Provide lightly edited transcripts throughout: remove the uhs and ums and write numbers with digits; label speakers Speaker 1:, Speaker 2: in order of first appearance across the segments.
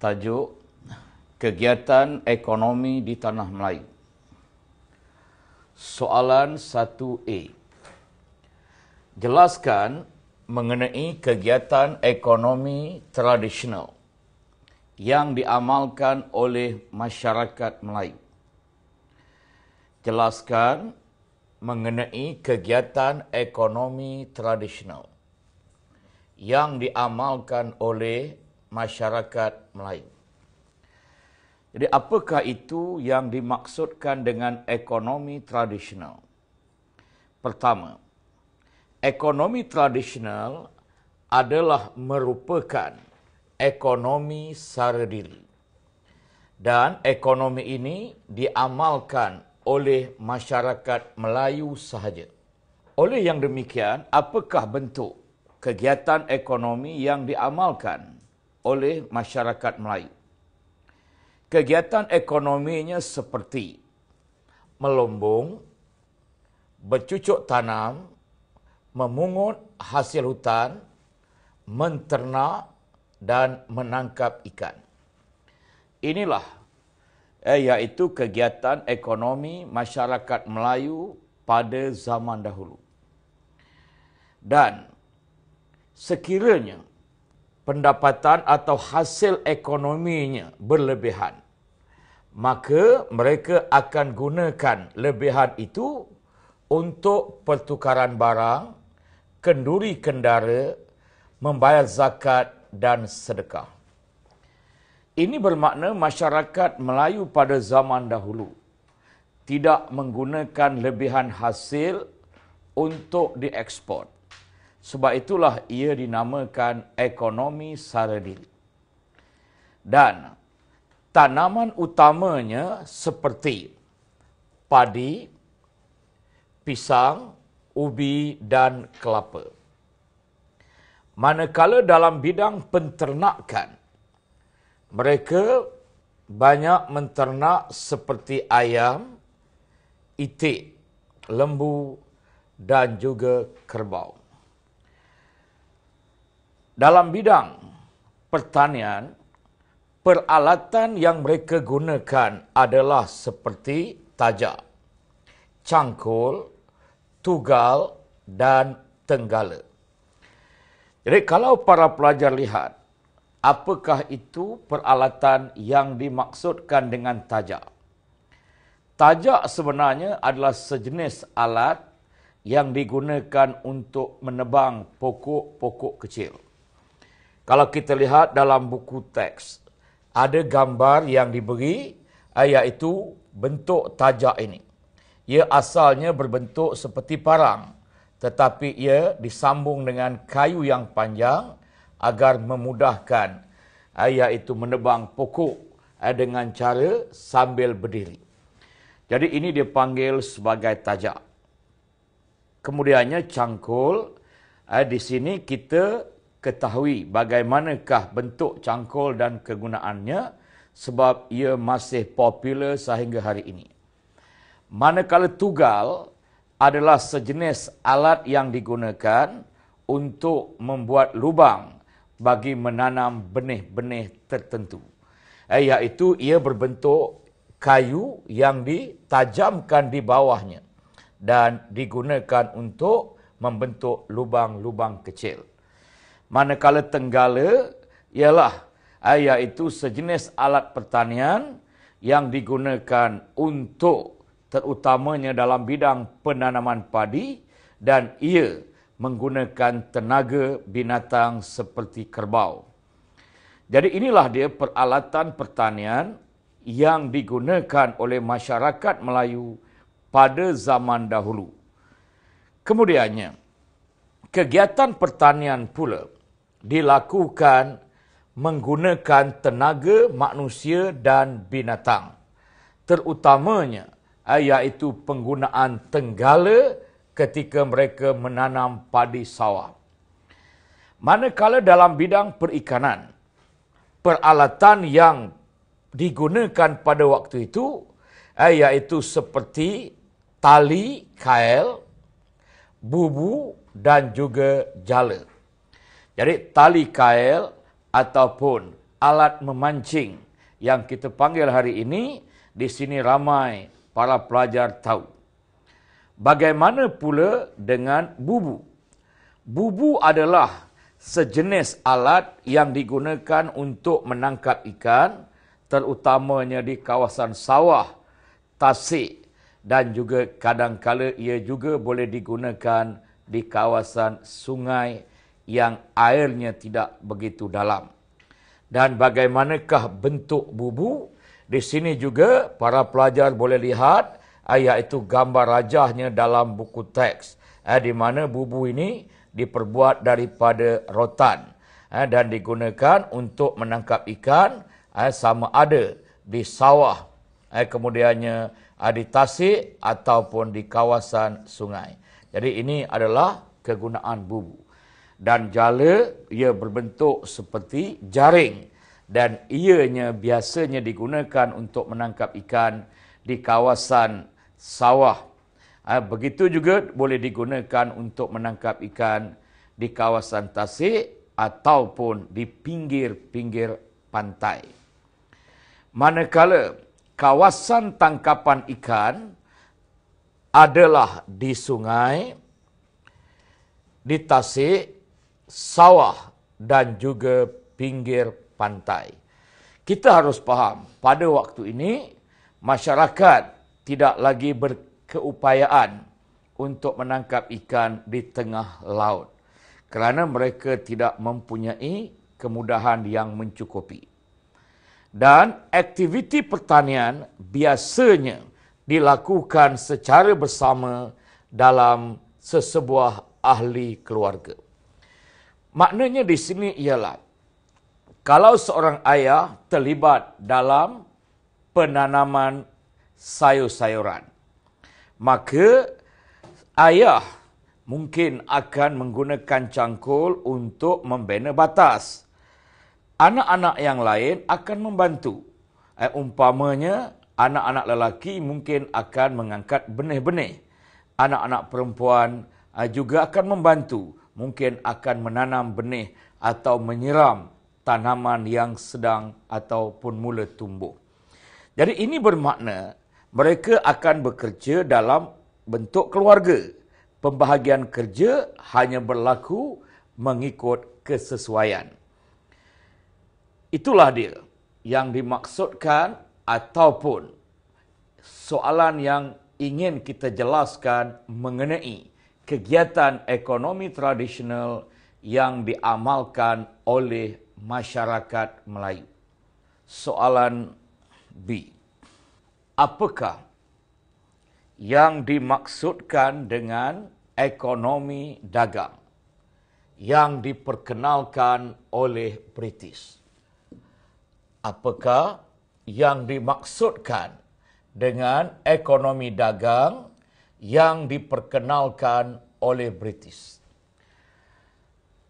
Speaker 1: Tajuk Kegiatan Ekonomi di Tanah Melayu. Soalan 1A. Jelaskan mengenai kegiatan ekonomi tradisional yang diamalkan oleh masyarakat Melayu. Jelaskan mengenai kegiatan ekonomi tradisional yang diamalkan oleh masyarakat Melayu. Jadi apakah itu yang dimaksudkan dengan ekonomi tradisional? Pertama, ekonomi tradisional adalah merupakan ekonomi sara diri. Dan ekonomi ini diamalkan oleh masyarakat Melayu sahaja. Oleh yang demikian, apakah bentuk kegiatan ekonomi yang diamalkan oleh masyarakat Melayu? Kegiatan ekonominya seperti melombong, bercucuk tanam, memungut hasil hutan, menternak dan menangkap ikan. Inilah iaitu kegiatan ekonomi masyarakat Melayu pada zaman dahulu. Dan sekiranya pendapatan atau hasil ekonominya berlebihan, maka mereka akan gunakan lebihan itu untuk pertukaran barang, kenduri kendara, membayar zakat dan sedekah. Ini bermakna masyarakat Melayu pada zaman dahulu tidak menggunakan lebihan hasil untuk diekspor. Sebab itulah ia dinamakan ekonomi sara diri. Dan tanaman utamanya seperti padi, pisang, ubi dan kelapa. Manakala dalam bidang penternakan, mereka banyak menternak seperti ayam, itik, lembu dan juga kerbau. Dalam bidang pertanian, peralatan yang mereka gunakan adalah seperti tajak, cangkul, tugal dan tenggala. Jadi kalau para pelajar lihat, apakah itu peralatan yang dimaksudkan dengan tajak? Tajak sebenarnya adalah sejenis alat yang digunakan untuk menebang pokok-pokok kecil. Kalau kita lihat dalam buku teks, ada gambar yang diberi, iaitu bentuk tajak ini. Ia asalnya berbentuk seperti parang, tetapi ia disambung dengan kayu yang panjang agar memudahkan, iaitu menebang pokok dengan cara sambil berdiri. Jadi ini dipanggil sebagai tajak. Kemudiannya cangkul, di sini kita ketahui bagaimanakah bentuk cangkul dan kegunaannya sebab ia masih popular sehingga hari ini. Manakala tugal adalah sejenis alat yang digunakan untuk membuat lubang bagi menanam benih-benih tertentu. Iaitu ia berbentuk kayu yang ditajamkan di bawahnya dan digunakan untuk membentuk lubang-lubang kecil. Manakala tenggala ialah iaitu sejenis alat pertanian yang digunakan untuk terutamanya dalam bidang penanaman padi dan ia menggunakan tenaga binatang seperti kerbau. Jadi inilah dia peralatan pertanian yang digunakan oleh masyarakat Melayu pada zaman dahulu. Kemudiannya, kegiatan pertanian pula dilakukan menggunakan tenaga manusia dan binatang. Terutamanya, iaitu penggunaan tenggala ketika mereka menanam padi sawah. Manakala dalam bidang perikanan, peralatan yang digunakan pada waktu itu, iaitu seperti tali kail, bubu dan juga jala. Jadi tali kail ataupun alat memancing yang kita panggil hari ini, di sini ramai para pelajar tahu. Bagaimana pula dengan bubu? Bubu adalah sejenis alat yang digunakan untuk menangkap ikan, terutamanya di kawasan sawah, tasik, dan juga kadang-kala ia juga boleh digunakan di kawasan sungai yang airnya tidak begitu dalam. Dan bagaimanakah bentuk bubu? Di sini juga para pelajar boleh lihat, iaitu gambar rajahnya dalam buku teks, di mana bubu ini diperbuat daripada rotan dan digunakan untuk menangkap ikan, sama ada di sawah, kemudiannya di tasik ataupun di kawasan sungai. Jadi ini adalah kegunaan bubu. Dan jala ia berbentuk seperti jaring dan ianya biasanya digunakan untuk menangkap ikan di kawasan sawah. Begitu juga boleh digunakan untuk menangkap ikan di kawasan tasik ataupun di pinggir-pinggir pantai. Manakala kawasan tangkapan ikan adalah di sungai, di tasik, sawah dan juga pinggir pantai. Kita harus faham, pada waktu ini masyarakat tidak lagi berkeupayaan untuk menangkap ikan di tengah laut kerana mereka tidak mempunyai kemudahan yang mencukupi. Dan aktiviti pertanian biasanya dilakukan secara bersama dalam sesebuah ahli keluarga. Maknanya di sini ialah, kalau seorang ayah terlibat dalam penanaman sayur-sayuran, maka ayah mungkin akan menggunakan cangkul untuk membina batas. Anak-anak yang lain akan membantu. Umpamanya, anak-anak lelaki mungkin akan mengangkat benih-benih. Anak-anak perempuan juga akan membantu. Mungkin akan menanam benih atau menyiram tanaman yang sedang ataupun mula tumbuh. Jadi ini bermakna mereka akan bekerja dalam bentuk keluarga. Pembahagian kerja hanya berlaku mengikut kesesuaian. Itulah dia yang dimaksudkan ataupun soalan yang ingin kita jelaskan mengenai kegiatan ekonomi tradisional yang diamalkan oleh masyarakat Melayu. Soalan B. Apakah yang dimaksudkan dengan ekonomi dagang yang diperkenalkan oleh British? Apakah yang dimaksudkan dengan ekonomi dagang yang diperkenalkan oleh British?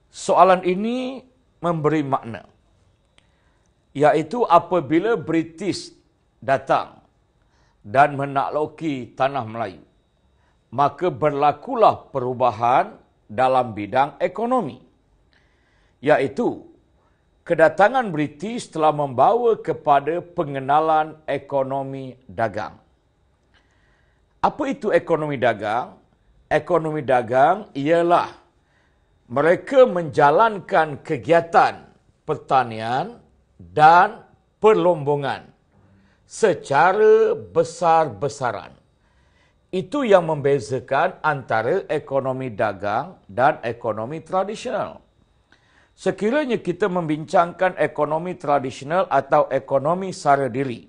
Speaker 1: Soalan ini memberi makna, iaitu apabila British datang dan menakluki tanah Melayu, maka berlakulah perubahan dalam bidang ekonomi, iaitu kedatangan British telah membawa kepada pengenalan ekonomi dagang. Apa itu ekonomi dagang? Ekonomi dagang ialah mereka menjalankan kegiatan pertanian dan perlombongan secara besar-besaran. Itu yang membezakan antara ekonomi dagang dan ekonomi tradisional. Sekiranya kita membincangkan ekonomi tradisional atau ekonomi sara diri,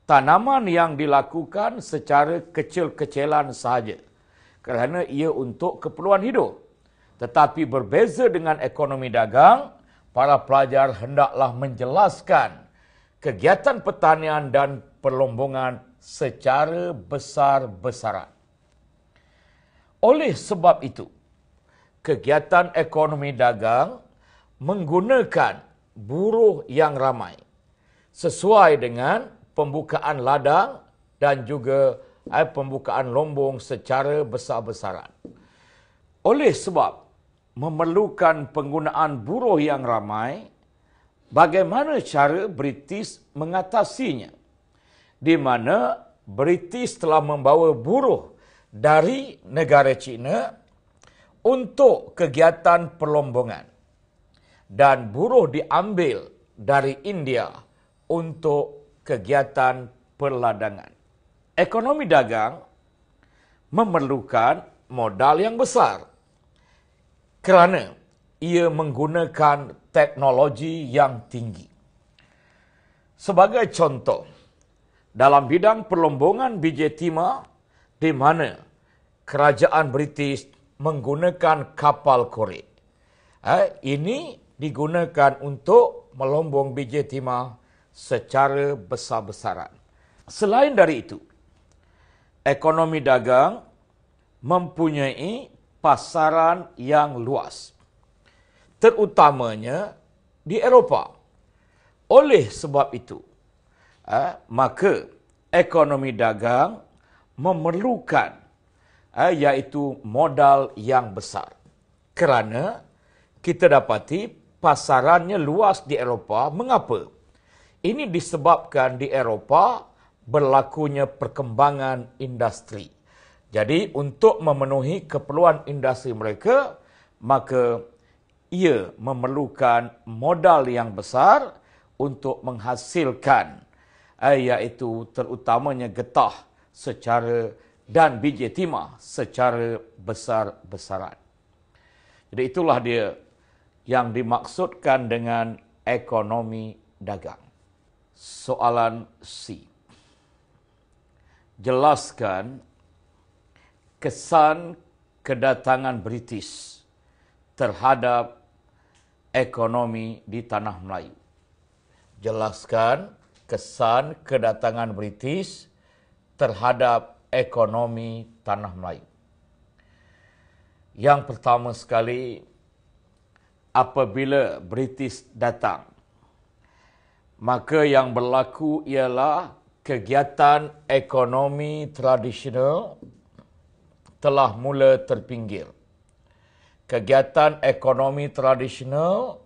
Speaker 1: tanaman yang dilakukan secara kecil-kecilan sahaja kerana ia untuk keperluan hidup. Tetapi berbeza dengan ekonomi dagang, para pelajar hendaklah menjelaskan kegiatan pertanian dan perlombongan secara besar-besaran. Oleh sebab itu, kegiatan ekonomi dagang menggunakan buruh yang ramai sesuai dengan pembukaan ladang dan juga pembukaan lombong secara besar-besaran. Oleh sebab memerlukan penggunaan buruh yang ramai, bagaimana cara British mengatasinya? Di mana British telah membawa buruh dari negara China untuk kegiatan perlombongan dan buruh diambil dari India untuk kegiatan perladangan. Ekonomi dagang memerlukan modal yang besar kerana ia menggunakan teknologi yang tinggi. Sebagai contoh, dalam bidang perlombongan biji timah di mana kerajaan British menggunakan kapal korek. Ini digunakan untuk melombong biji timah secara besar-besaran. Selain dari itu, ekonomi dagang mempunyai pasaran yang luas, terutamanya di Eropah. Oleh sebab itu, maka ekonomi dagang memerlukan iaitu modal yang besar. Kerana kita dapati pasarannya luas di Eropah. Mengapa? Ini disebabkan di Eropah berlakunya perkembangan industri. Jadi untuk memenuhi keperluan industri mereka, maka ia memerlukan modal yang besar untuk menghasilkan iaitu terutamanya getah dan biji timah secara besar-besaran. Jadi itulah dia yang dimaksudkan dengan ekonomi dagang. Soalan C. Jelaskan kesan kedatangan British terhadap ekonomi di tanah Melayu. Jelaskan kesan kedatangan British terhadap ekonomi tanah Melayu. Yang pertama sekali, apabila British datang, maka yang berlaku ialah kegiatan ekonomi tradisional telah mula terpinggir. Kegiatan ekonomi tradisional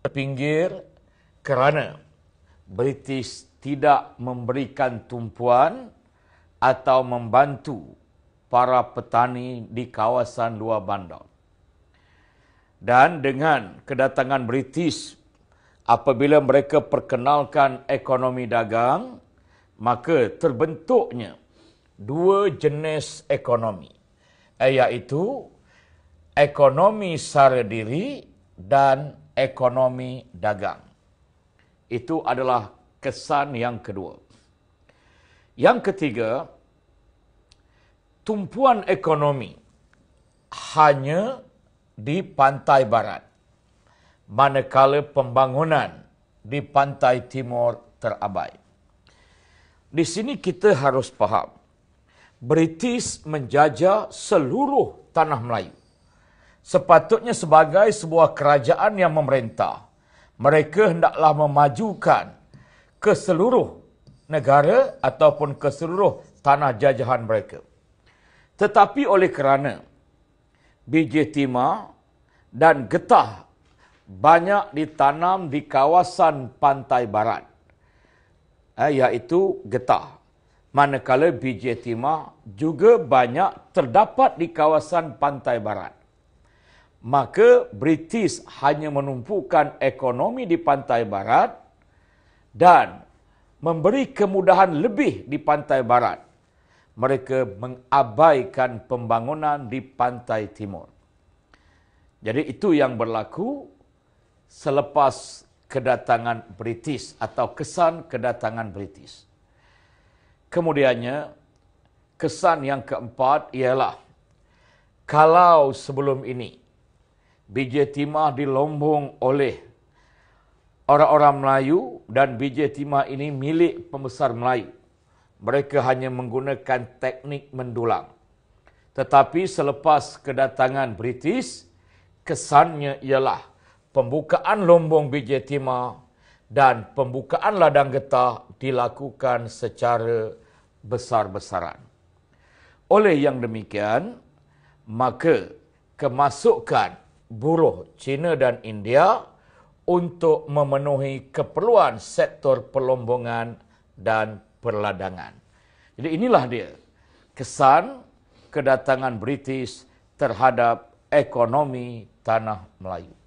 Speaker 1: terpinggir kerana British tidak memberikan tumpuan atau membantu para petani di kawasan luar bandar. Dan dengan kedatangan British, apabila mereka perkenalkan ekonomi dagang, maka terbentuknya dua jenis ekonomi, iaitu ekonomi sara diri dan ekonomi dagang. Itu adalah kesan yang kedua. Yang ketiga, tumpuan ekonomi hanya di pantai barat, manakala pembangunan di pantai timur terabai. Di sini kita harus faham, British menjajah seluruh tanah Melayu. Sepatutnya sebagai sebuah kerajaan yang memerintah, mereka hendaklah memajukan ke seluruh negara ataupun ke seluruh tanah jajahan mereka. Tetapi oleh kerana biji timah dan getah banyak ditanam di kawasan pantai barat, iaitu getah, manakala biji timah juga banyak terdapat di kawasan pantai barat, maka British hanya menumpukan ekonomi di pantai barat dan memberi kemudahan lebih di pantai barat. Mereka mengabaikan pembangunan di pantai timur. Jadi itu yang berlaku selepas kedatangan British atau kesan kedatangan British. Kemudiannya, kesan yang keempat ialah kalau sebelum ini biji timah dilombong oleh orang-orang Melayu dan biji timah ini milik pembesar Melayu, mereka hanya menggunakan teknik mendulang. Tetapi selepas kedatangan British, kesannya ialah pembukaan lombong biji timah dan pembukaan ladang getah dilakukan secara besar-besaran. Oleh yang demikian, maka kemasukan buruh China dan India untuk memenuhi keperluan sektor pelombongan dan perladangan. Jadi inilah dia kesan kedatangan British terhadap ekonomi tanah Melayu.